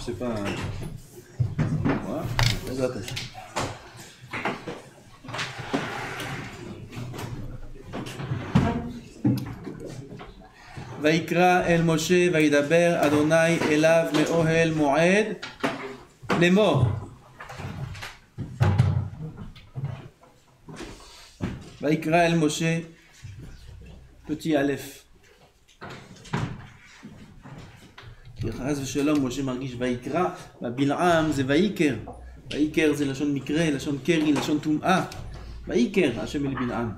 c'est pas... Voilà, très attaché. ויקרא אל משה וידבר אדוני אליו מאוהל מועד לאמור. ויקרא אל משה, petit א'. כי חס ושלום משה מרגיש ויקרא, בבלעם זה ויקר. ויקר זה לשון מקרה, לשון קרי, לשון טומאה. ויקר, השם אל בלעם.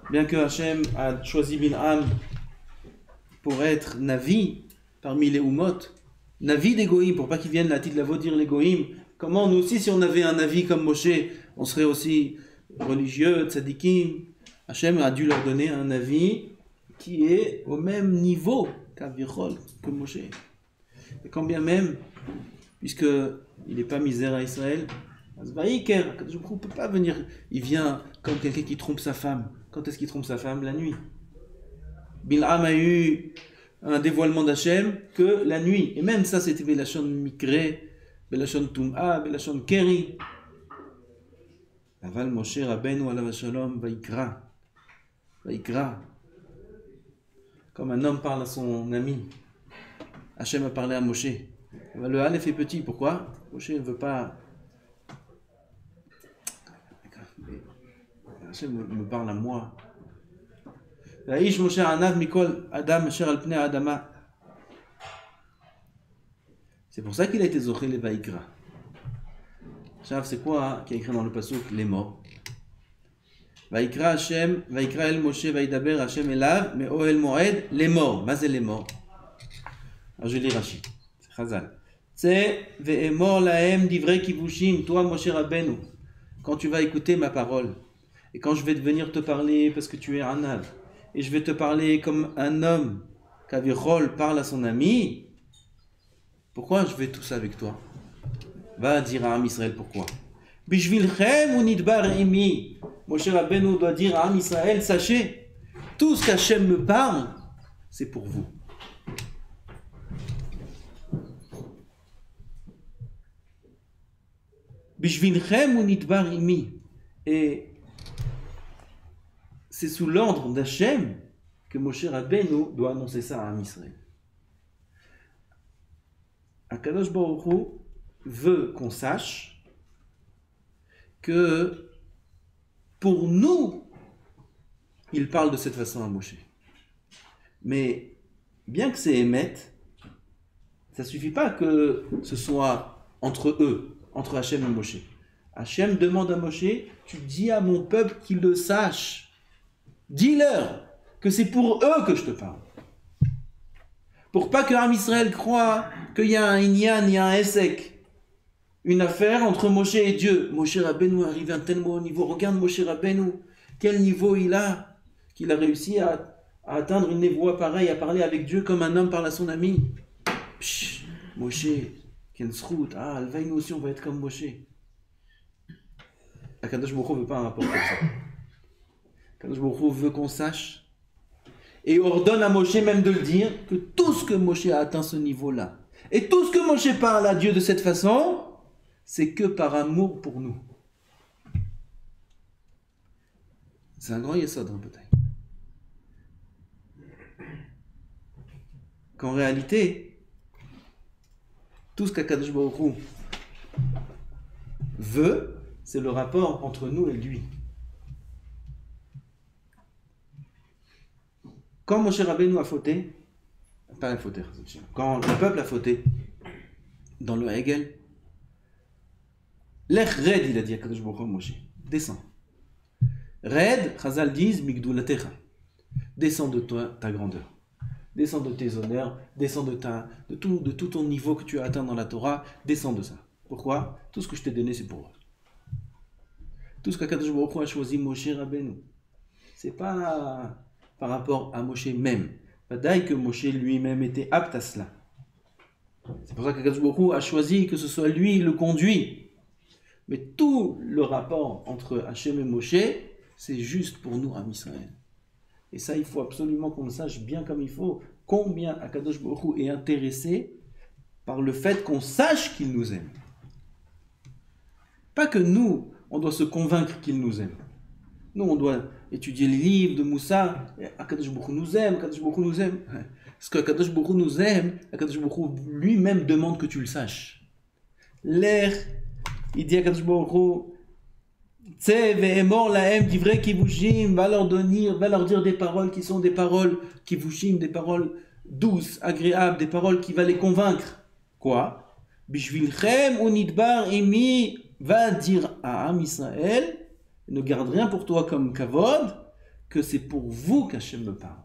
Bien que Hachem a choisi Bil'am pour être Navi parmi les Umot, Navi des Goïm, pour pas qu'ils viennent la titre dire les Goïm, comment nous aussi, si on avait un Navi comme Moshe, on serait aussi religieux, tzadikim. Hachem a dû leur donner un Navi qui est au même niveau qu'Avichol, que Moshe. Et quand bien même, puisqu'il n'est pas misère à Israël, je ne peux pas venir, il vient comme quelqu'un qui trompe sa femme. Quand est-ce qu'il trompe sa femme? La nuit. Bil'am a eu un dévoilement d'Hachem que la nuit. Et même ça, c'était Belashon Mikre, Belashon Tum'a, Belashon Keri. Aval Moshe Rabbeinu alav shalom Vaikra. Vaikra. Comme un homme parle à son ami. Hachem a parlé à Moshe. Le Aleph est petit. Pourquoi? Moshe ne veut pas... Hachem me parle à moi. Vaïsh Moshe Anav Mikol Adam Asher al Pnei Adama. C'est pour ça qu'il a été zoché les Vaikra. Chav, c'est quoi qui est écrit dans le pasuk les morts? Vaikra Hashem, Vaikra El Moshe, Vaidaber Hashem Elav, mais Ohel Moed, les morts. Mais c'est les morts. Alors je lis Rashi. C'est Chazal. C'est Ve'emor lahem divrei kivushim, toi Moshe Rabbeinu. Quand tu vas écouter ma parole, et quand je vais venir te parler parce que tu es un âne, et je vais te parler comme un homme, qu'Avichol parle à son ami, pourquoi je vais tout ça avec toi? Va dire à Am Israël pourquoi. Bishvilchem ou nidbar imi. Moshe Rabbeinu doit dire à Am Israël, sachez, tout ce qu'Hachem me parle, c'est pour vous. Bishvilchem ou nidbar imi. Et c'est sous l'ordre d'Hachem que Moshe Rabbeinu doit annoncer ça à Am Israël. Akadosh Baruch Hu veut qu'on sache que pour nous, il parle de cette façon à Moshe. Mais bien que c'est Emet, ça ne suffit pas que ce soit entre eux, entre Hachem et Moshe. Hachem demande à Moshe, tu dis à mon peuple qu'ils le sachent. Dis-leur que c'est pour eux que je te parle. Pour pas que Am Israël croit qu'il y a un Inyan, il y a un Esek. Une affaire entre Moshe et Dieu. Moshe Rabbeinu est arrivé à un tel haut niveau. Regarde Moshe Rabbeinu, quel niveau il a, qu'il a réussi à atteindre une névoie pareille, à parler avec Dieu comme un homme parle à son ami. Psh, Moshe, quel srout, alvaï nous aussi on va être comme Moshe. Akadosh Baruch Hu ne veut pas un rapport comme ça. Akadosh Baruch Hu veut qu'on sache et ordonne à Moshe même de le dire que tout ce que Moshe a atteint ce niveau-là et tout ce que Moshe parle à Dieu de cette façon, c'est que par amour pour nous. C'est un grand yesod, peut-être. Qu'en réalité, tout ce qu'Akadosh Baruch Hu veut, c'est le rapport entre nous et lui. Quand Moshe Rabbeinu a fauté, pas a fauté, quand le peuple a fauté, dans le Hegel, Lech Red, il a dit à Kadosh Baruch Hu Moshe, descends. Red, Chazal disent, Migdulatecha, descends de toi, ta grandeur, descends de tes honneurs, descends de tout ton niveau que tu as atteint dans la Torah, descends de ça. Pourquoi? Tout ce que je t'ai donné, c'est pour eux. Tout ce qu'Akadosh Baruch Hu a choisi Moshe Rabbeinu, c'est pas par rapport à Moshe même. Badaï que Moshe lui-même était apte à cela. C'est pour ça qu'Akadosh Baruch Hu a choisi que ce soit lui le conduit. Mais tout le rapport entre Hachem et Moshe, c'est juste pour nous, Am Israël. Et ça, il faut absolument qu'on le sache bien comme il faut, combien Akadosh Baruch Hu est intéressé par le fait qu'on sache qu'il nous aime. Pas que nous, on doit se convaincre qu'il nous aime. Nous, on doit étudier les livres de Moussa. Akadosh Baruch Hu nous aime, Akadosh Baruch Hu nous aime. Parce qu'Akadosh Baruch Hu nous aime, Akadosh Baruch Hu lui-même demande que tu le saches. L'air, il dit à Akadosh Baruch Hu, Tse ve'emor lahem divrei kivushim, va leur dire des paroles qui sont des paroles kivushim, des paroles douces, agréables, des paroles qui vont les convaincre. Quoi? Bishvilchem unidbar imi, va dire à Am Israël, ne garde rien pour toi comme kavod, que c'est pour vous qu'Hachem me parle.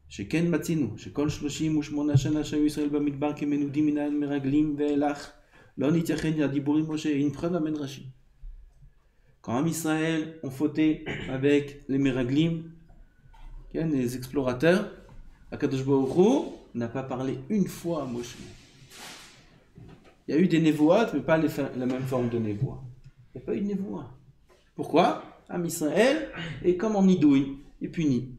שכן מצינו, שכל 38 שנה שהיו ישראל במדבר כמנודים מן המרגלים ואילך, לא נתייחד לדיבורים משה, une preuve amène Rashi. Quand Am Israël ont fauté avec les Meraglim, les explorateurs, Akadosh Baruch Hu n'a pas parlé une fois à Moshe. Il y a eu des névoites, mais pas la même forme de névoie. Il n'y a pas eu de névoie. Pourquoi? Am Israël est comme en idouille, il est puni.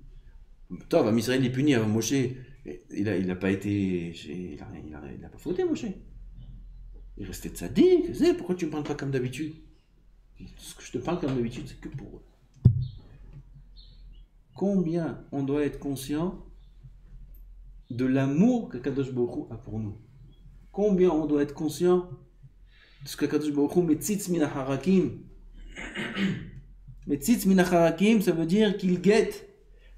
Toi, Am Israël est puni, Moshe, il n'a pas été, il n'a pas fauté Moshe. Il restait tzaddik, pourquoi tu ne me parles pas comme d'habitude? Ce que je te parle comme d'habitude, c'est que pour eux. Combien on doit être conscient de l'amour que Kadosh Baruch Hu a pour nous? Combien on doit être conscient de ce que Kadosh Baruch Hu metzitz min harakim? Metzitz min harakim, ça veut dire qu'il guette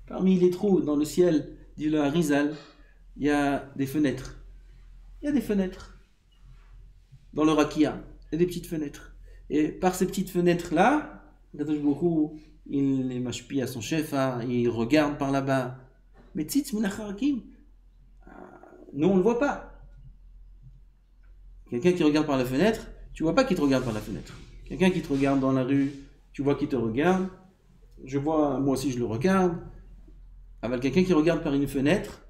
parmi les trous dans le ciel, dit le Harizal, il y a des fenêtres. Il y a des fenêtres. Dans le rakia, il y a des petites fenêtres. Et par ces petites fenêtres-là, Kadosh Baruch Hu, il les mashpi à son chef, il regarde par là-bas. Metzitz min harakim. Nous, on ne le voit pas. Quelqu'un qui regarde par la fenêtre, tu ne vois pas qu'il te regarde par la fenêtre. Quelqu'un qui te regarde dans la rue, tu vois qu'il te regarde. Je vois, moi aussi je le regarde. Avec quelqu'un qui regarde par une fenêtre,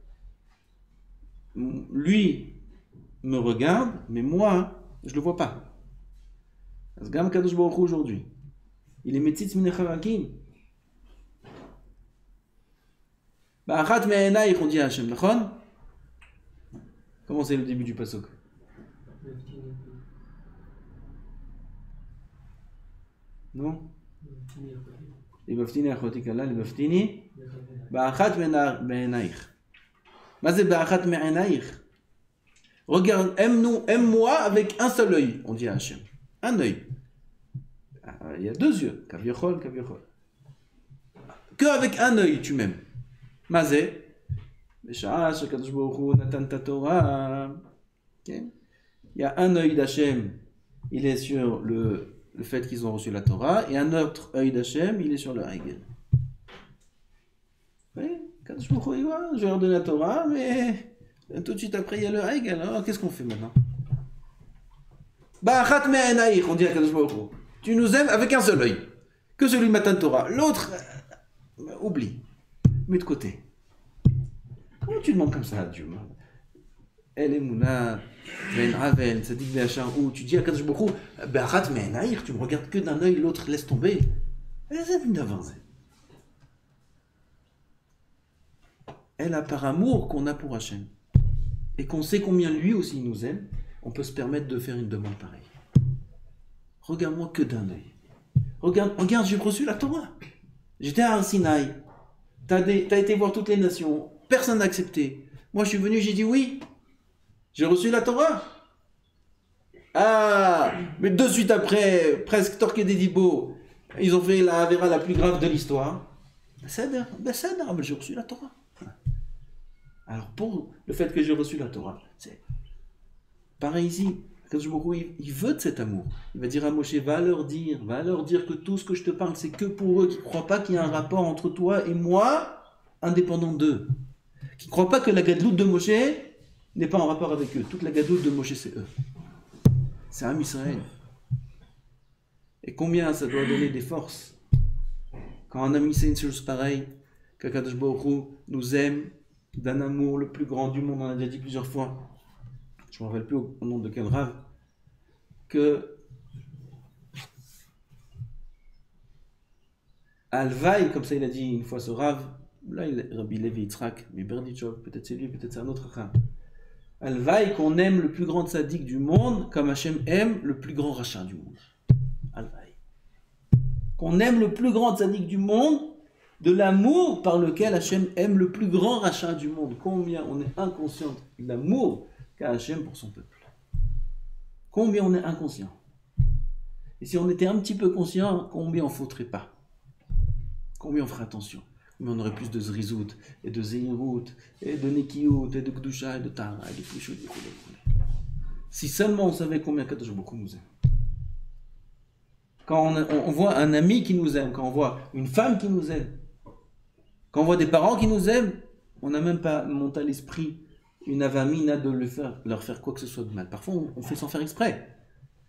lui me regarde, mais moi, je ne le vois pas. C'est Gam Kadosh Baruch Hu aujourd'hui. Il est metzitz min harakim. Ba'achat me'enayich, on dit à Hashem, nachon? Comment c'est le début du pasuk? Non? Libaftini achotik Allah, libaftini ba'achat me'enayich. Mais c'est ba'achat me'enayich. Regarde, aime-moi avec un seul œil, on dit à Hashem. Un œil. Il y a deux yeux. Kaviechol, kaviechol. Que avec un œil, tu m'aimes. Mazé. Il y a un œil d'Hachem, il est sur le fait qu'ils ont reçu la Torah, et un autre œil d'Hachem, il est sur le Hegel. Oui, je vais leur donner la Torah, mais tout de suite après, il y a le Hegel. Alors, qu'est-ce qu'on fait maintenant? Ba'achat me'enayich, on dit à Kadosh Baruch Hu. Tu nous aimes avec un seul œil. Que celui de Matan Torah. L'autre, oublie. Mets de côté. Comment tu demandes comme ça à Dieu? El Emunah, Ben Avel, Tzadik Be'achar, ou tu dis à Kadosh Baruch Hu, Ba'achat me'enayich, tu me regardes que d'un œil, l'autre laisse tomber. Elle a par amour qu'on a pour Hachem. Et qu'on sait combien lui aussi il nous aime, on peut se permettre de faire une demande pareille. Regarde-moi que d'un œil. Regarde, j'ai reçu la Torah. J'étais à Har Sinaï. T'as été voir toutes les nations. Personne n'a accepté. Moi, je suis venu, j'ai dit oui. J'ai reçu la Torah. Ah, mais de suite après, presque torqué des dibos, ils ont fait la Avera la plus grave de l'histoire. J'ai reçu la Torah. Alors, pour le fait que j'ai reçu la Torah, c'est pareil ici. Il veut de cet amour. Il va dire à Moshe, va leur dire que tout ce que je te parle, c'est que pour eux qui ne croient pas qu'il y a un rapport entre toi et moi, indépendant d'eux. Qui ne croient pas que la gadloute de Moshe n'est pas en rapport avec eux. Toute la gadloute de Moshe, c'est eux. C'est Am Israël. Et combien ça doit donner des forces quand un ami sait une chose pareille, qu'Akadosh Baruch Hu nous aime d'un amour le plus grand du monde, on a déjà dit plusieurs fois. Je ne me rappelle plus au nom de quel rave, que Alvaï, comme ça il a dit une fois ce rave, Là, Rabbi Levi Yitzhak, mais Berdichov, peut-être c'est lui, peut-être c'est un autre Chacham. Alvaï, qu'on aime le plus grand tzaddik du monde, comme Hachem aime le plus grand rachat du monde. Alvaï. Qu'on aime le plus grand tzaddik du monde, de l'amour par lequel Hachem aime le plus grand rachat du monde. Combien on est inconscient de l'amour qu'a Hachem pour son peuple. Combien on est inconscient. Et si on était un petit peu conscient, combien on ne faudrait pas. Combien on ferait attention. Mais on aurait plus de zrizout, et de zéhirout, et de nekiout, et de gdusha, et de tara, et de fouchou, et de koulé. Si seulement on savait combien Kadosh Baruch Hu nous aime. Quand on voit un ami qui nous aime, quand on voit une femme qui nous aime, quand on voit des parents qui nous aiment, on n'a même pas monté à l'esprit une avamina de leur faire quoi que ce soit de mal. Parfois on fait sans faire exprès,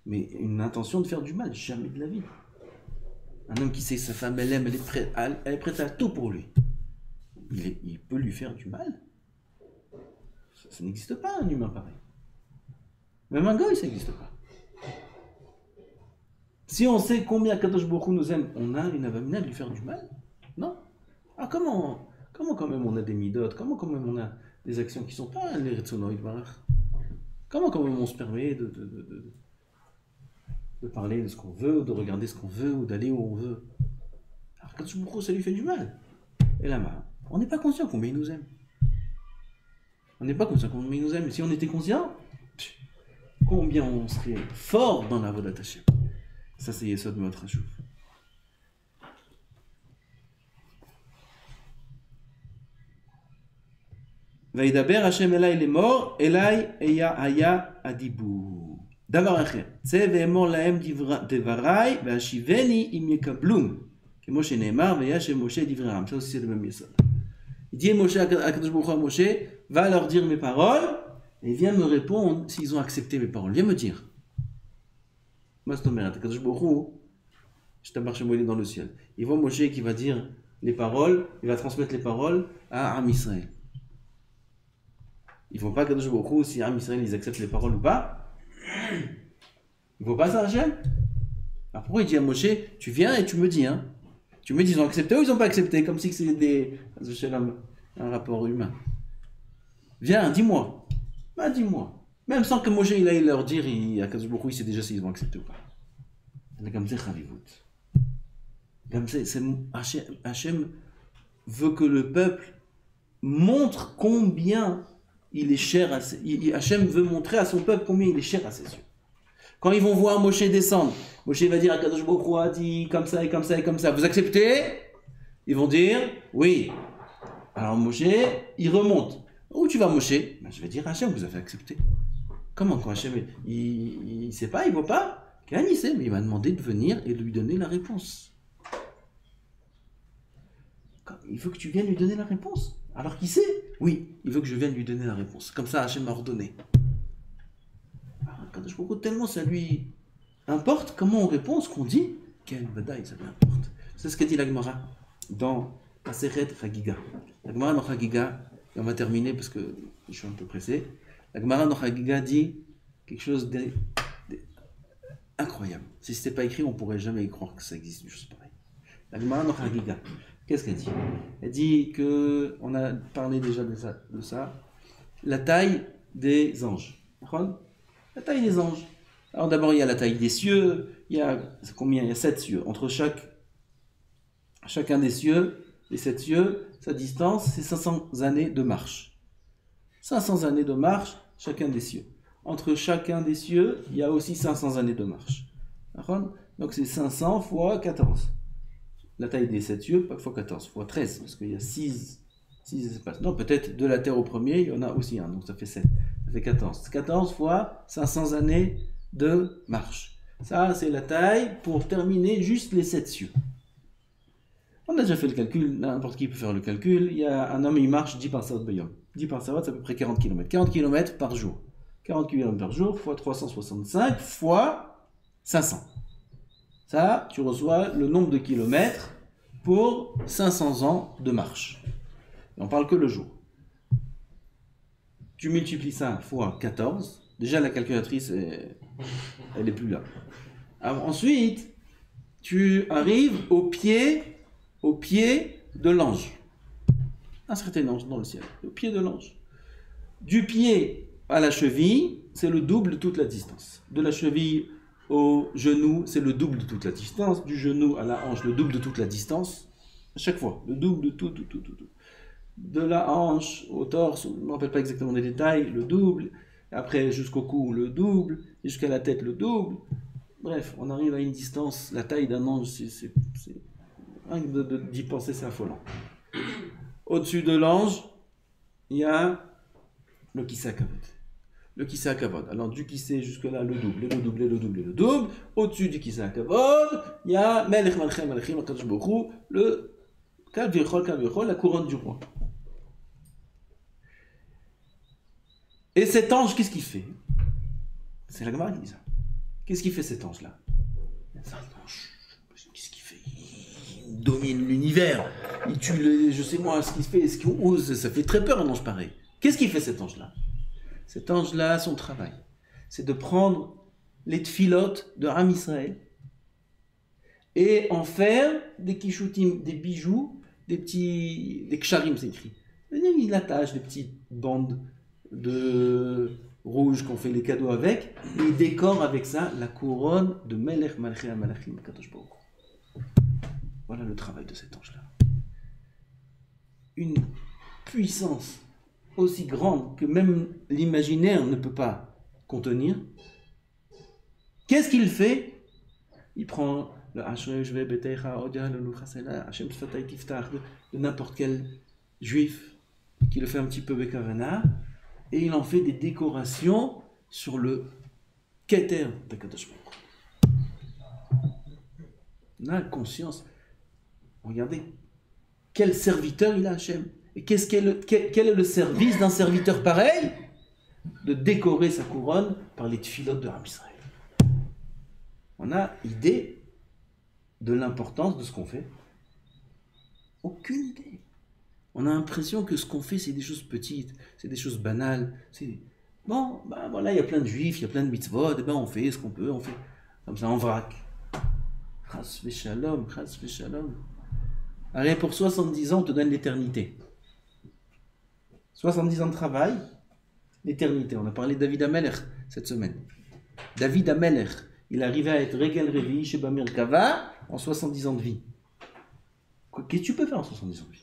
mais une intention de faire du mal, jamais de la vie. Un homme qui sait que sa femme, elle aime, elle est prête à tout pour lui. Il peut lui faire du mal. Ça n'existe pas, un humain pareil. Même un goy, ça n'existe pas. Si on sait combien Kadosh Baruch Hu nous aime, on a une avamina de lui faire du mal? Non. Ah, comment quand même on a des midot? Comment quand même on a des actions qui ne sont pas les retsonoïd barach? Comment quand même on se permet de parler de ce qu'on veut, de regarder ce qu'on veut, ou d'aller où on veut? Alors Kadosh Baruch Hu, ça lui fait du mal. Et là, on n'est pas conscient combien il nous aime. On n'est pas conscient combien il nous aime. Si on était conscient, combien on serait fort dans la voie d'attaché. Ça, c'est Yesod Meot Chashuv. Vaïdaber Hashem Elai lemor, Elai eya haya adibou. Davar acher. Tse ve'emor lahem devarai, ve'ashiveni im yekablum. Comme Moshe Neymar, ve'yash Moshe divraham. Ça aussi, c'est le même Yesod. Il dit Moshe à Kadosh Baruch Hu à Moshe, va leur dire mes paroles, et viens me répondre s'ils ont accepté mes paroles. Viens me dire. Moi, c'est Omer, Kadosh Baruch Hu, je t'embarque chez moi, il est dans le ciel. Il voit Moshe qui va dire les paroles, il va transmettre les paroles à Am Israël. Il ne faut pas Kadosh Baruch Hu, si Am Israël, ils acceptent les paroles ou pas. Il ne faut pas ça, Hachem. Alors pourquoi il dit à Moshe, tu viens et tu me dis, hein. Tu me dis, ils ont accepté ou ils n'ont pas accepté, comme si c'était un rapport humain. Viens, dis-moi. Bah, dis-moi. Même sans que Moshe il aille leur dire, à Kadosh Baruch Hu, il sait déjà s'ils vont accepter ou pas. Comme c'est Chavivut. Comme c'est Hachem veut que le peuple montre combien il est cher à Hachem veut montrer à son peuple combien il est cher à ses yeux. Quand ils vont voir Moshe descendre, Moshe va dire à Kadosh Baruch Hu a dit comme ça et comme ça et comme ça. Vous acceptez? Ils vont dire oui. Alors Moshe, il remonte. Où tu vas Moshe? Ben, je vais dire Hachem, vous avez accepté. Comment quand Hachem, il ne ssait pas, il ne voit pas? Quand il sait, mais il m'a demandé de venir et de lui donner la réponse. Il veut que tu viennes lui donner la réponse. Alors qu'il sait? Oui, il veut que je vienne lui donner la réponse. Comme ça, Hachem m'a ordonné. Kadosh Baruch Hu, tellement ça lui importe comment on répond, ce qu'on dit, quel badaï, ça lui importe. C'est ce qu'a dit la Gemara dans Masechet Chagiga. La Gemara dans Chagiga, et on va terminer parce que je suis un peu pressé. La Gemara dans Chagiga dit quelque chose d'incroyable. Si ce n'était pas écrit, on ne pourrait jamais y croire que ça existe, une chose pareille. La Gemara dans Chagiga, qu'est-ce qu'elle dit? Elle dit que, on a parlé déjà de ça, la taille des anges. La taille des anges. Alors d'abord, il y a la taille des cieux. Il y a combien? Il y a 7 cieux. Entre chacun des cieux, les 7 cieux, sa distance, c'est 500 années de marche. 500 années de marche, chacun des cieux. Entre chacun des cieux, il y a aussi 500 années de marche. Donc c'est 500 fois 14. La taille des 7 cieux, pas fois 14, fois 13, parce qu'il y a 6 espaces. Non, peut-être de la terre au premier, il y en a aussi un, donc ça fait 7. Ça fait 14. 14 fois 500 années de marche. Ça, c'est la taille pour terminer juste les 7 cieux. On a déjà fait le calcul, n'importe qui peut faire le calcul. Il y a un homme, il marche 10 parsawot bayom. 10 parsawot, c'est à peu près 40 km. 40 km par jour. 40 km par jour fois 365 fois 500. Ça, tu reçois le nombre de kilomètres pour 500 ans de marche. Et on parle que le jour. Tu multiplies ça fois 14. Déjà, la calculatrice, elle est plus là. Alors, ensuite, tu arrives au pied de l'ange. Un certain ange dans le ciel, le pied de l'ange. Du pied à la cheville, c'est le double de toute la distance. De la cheville au genou, c'est le double de toute la distance. Du genou à la hanche, le double de toute la distance. À chaque fois, le double de tout. De la hanche au torse, on ne me rappelle pas exactement les détails, le double. Après, jusqu'au cou, le double. Et jusqu'à la tête, le double. Bref, on arrive à une distance, la taille d'un ange, rien que d'y penser, c'est affolant. Au-dessus de l'ange, il y a le Kissé HaKavod. Le Kissé HaKavod. Alors, du Kissé jusque-là, le double. Au-dessus du Kissé HaKavod, il y a Melech Malchem Malachim HaKadosh Baruch Hu, le Kal V'Yechol, la couronne du roi. Et cet ange, qu'est-ce qu'il fait? C'est la Gemara qui dit ça. Qu'est-ce qu'il fait cet ange-là? Qu'est-ce qu'il fait? Il domine l'univers. Il tue je sais moi ce qu'il fait, ce qu'il ose. Ça fait très peur un ange pareil. Qu'est-ce qu'il fait cet ange-là? Cet ange-là, son travail, c'est de prendre les tfilotes de Am Israël et en faire des kishutim, des bijoux, des ksharim, c'est écrit. Il attache des petites bandes de rouge qu'on fait les cadeaux avec, et il décore avec ça la couronne de Melech Malchei HaMalachim HaKadosh Baruch Hu. Voilà le travail de cet ange-là. Une puissance aussi grande que même l'imaginaire ne peut pas contenir. Qu'est-ce qu'il fait? Il prend le Ashresh Betecha Odia le Luchasela Hashem Sfatay Tiftach de n'importe quel juif qui le fait un petit peu Bekavana, et il en fait des décorations sur le Keter de Kadosh Baruch Hu. On a conscience. Regardez, quel serviteur il a Hachem. Et quel est le service d'un serviteur pareil? De décorer sa couronne par les tfilotes de Am Israël. On a idée de l'importance de ce qu'on fait? Aucune idée. On a l'impression que ce qu'on fait, c'est des choses petites, c'est des choses banales. Bon, ben voilà, il y a plein de juifs, il y a plein de mitzvot, et ben on fait ce qu'on peut, on fait comme ça en vrac. Chas v'shalom, chas v'shalom. Allez, pour 70 ans, on te donne l'éternité. 70 ans de travail, l'éternité. On a parlé de David Amelech cette semaine. David Amelech, il arrivait à être Regel Revi chez Bamir Kava en 70 ans de vie. Qu'est-ce que tu peux faire en 70 ans de vie?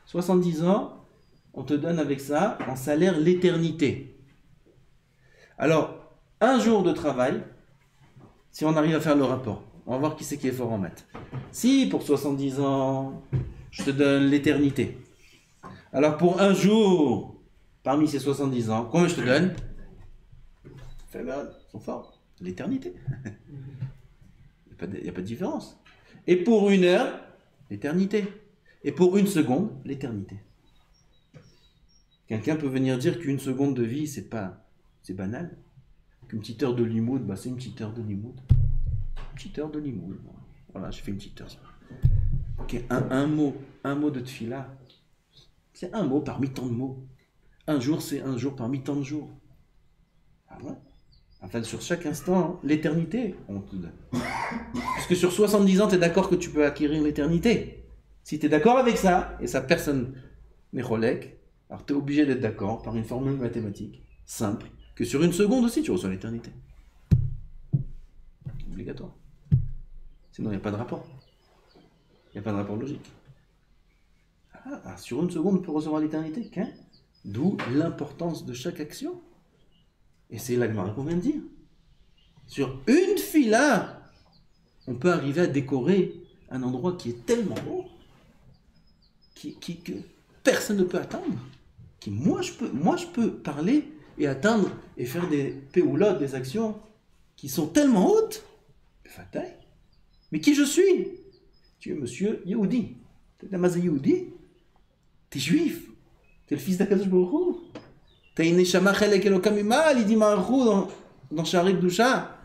70 ans, on te donne avec ça en salaire l'éternité. Alors, un jour de travail, si on arrive à faire le rapport, on va voir qui c'est qui est fort en maths. Si pour 70 ans, je te donne l'éternité. Alors pour un jour, parmi ces 70 ans, combien je te donne? Fais mal, ils sont forts. L'éternité. Il n'y a pas de différence. Et pour une heure, l'éternité. Et pour une seconde, l'éternité. Quelqu'un peut venir dire qu'une seconde de vie, c'est banal. Qu'une petite heure de limoud, c'est une petite heure de limoud. Une petite heure de limoud. Voilà, j'ai fait une petite heure. Okay, un mot de tfila, c'est un mot parmi tant de mots. Un jour, c'est un jour parmi tant de jours. Ah ouais? Enfin, sur chaque instant, l'éternité, on te donne. Puisque sur 70 ans, tu es d'accord que tu peux acquérir l'éternité. Si tu es d'accord avec ça, et ça personne n'est cholek, alors tu es obligé d'être d'accord par une formule mathématique simple, que sur une seconde aussi, tu reçois l'éternité. Obligatoire. Sinon, il n'y a pas de rapport. Il n'y a pas de rapport logique. Sur une seconde, on peut recevoir l'éternité. Hein? D'où l'importance de chaque action. Et c'est la Gemara qu'on vient de dire. Sur une fila, on peut arriver à décorer un endroit qui est tellement haut, que personne ne peut atteindre. Moi, je peux parler et atteindre et faire des péoulotes, des actions qui sont tellement hautes. Mais qui je suis? Tu es monsieur Yehudi. Tu es Namazé Yehudi. Tu es juif. Tu es le fils d'Akadosh Baruch Hu. Tu as une Neshama Chelek Elokam Imal, il dit Maharou dans Sha'arei Kedusha,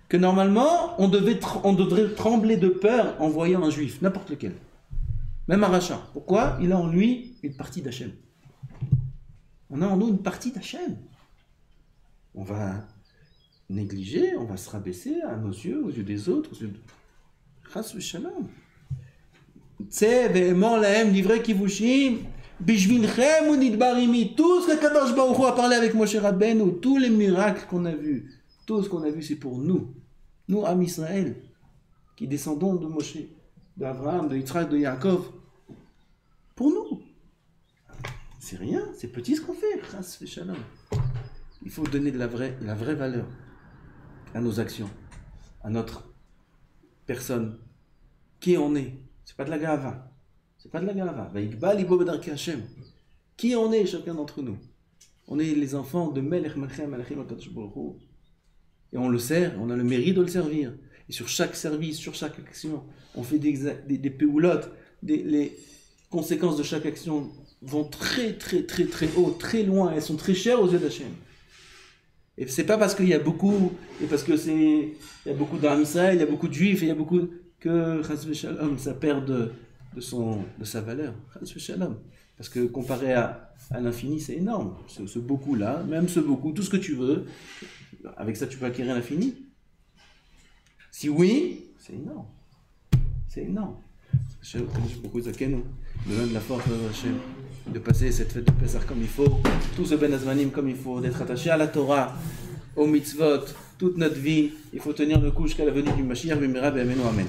que normalement, on devrait trembler de peur en voyant un juif, n'importe lequel. Même un rachat. Pourquoi? Il a en lui une partie d'Hachem. On a en nous une partie d'Hachem. On va négliger, on va se rabaisser à nos yeux, aux yeux des autres, aux yeux de... Chas v'shalom. Tse ve'emor lahem livrei kivushim Bishvilchem ou nidbarimi, tout ce que Kadosh Baruch Hu a parlé avec Moshe Rabbeinu, tous les miracles qu'on a vus, tout ce qu'on a vu, c'est pour nous. Nous, Am Israël, qui descendons de Moshe, d'Abraham, de Yitzhak, de Yaakov. Pour nous. C'est rien, c'est petit ce qu'on fait. Chas v'shalom. Il faut donner de la vraie valeur à nos actions, à notre personne. Qui on est. C'est pas de la gava. C'est pas de la gava. Vayikba libo b'darkei Hashem. Qui on est, chacun d'entre nous. On est les enfants de Melech Malchei Malachim HaKadosh Baruch Hu. Et on le sert, on a le mérite de le servir. Et sur chaque service, sur chaque action, on fait des péoulottes. Les conséquences de chaque action vont très haut, très loin. Elles sont très chères aux yeux d'Hachem. Et c'est pas parce qu'il y a beaucoup, et parce que il y a beaucoup d'Am Israël, il y a beaucoup de Juifs, et il y a beaucoup que Chas v'Shalom, ça perd de sa valeur. Chas v'Shalom. Parce que comparé à l'infini, c'est énorme. Ce beaucoup-là, même ce beaucoup, tout ce que tu veux, avec ça tu peux acquérir l'infini. Si oui, c'est énorme. C'est énorme. Comme je propose à Kenou, de donner de la force à Hachem, de passer cette fête de Pessah comme il faut, tout ce Ben Azmanim comme il faut, d'être attaché à la Torah, aux mitzvot, toute notre vie. Il faut tenir le coup jusqu'à la venue du Mashiach, Bimera, Be'amenu, Amen.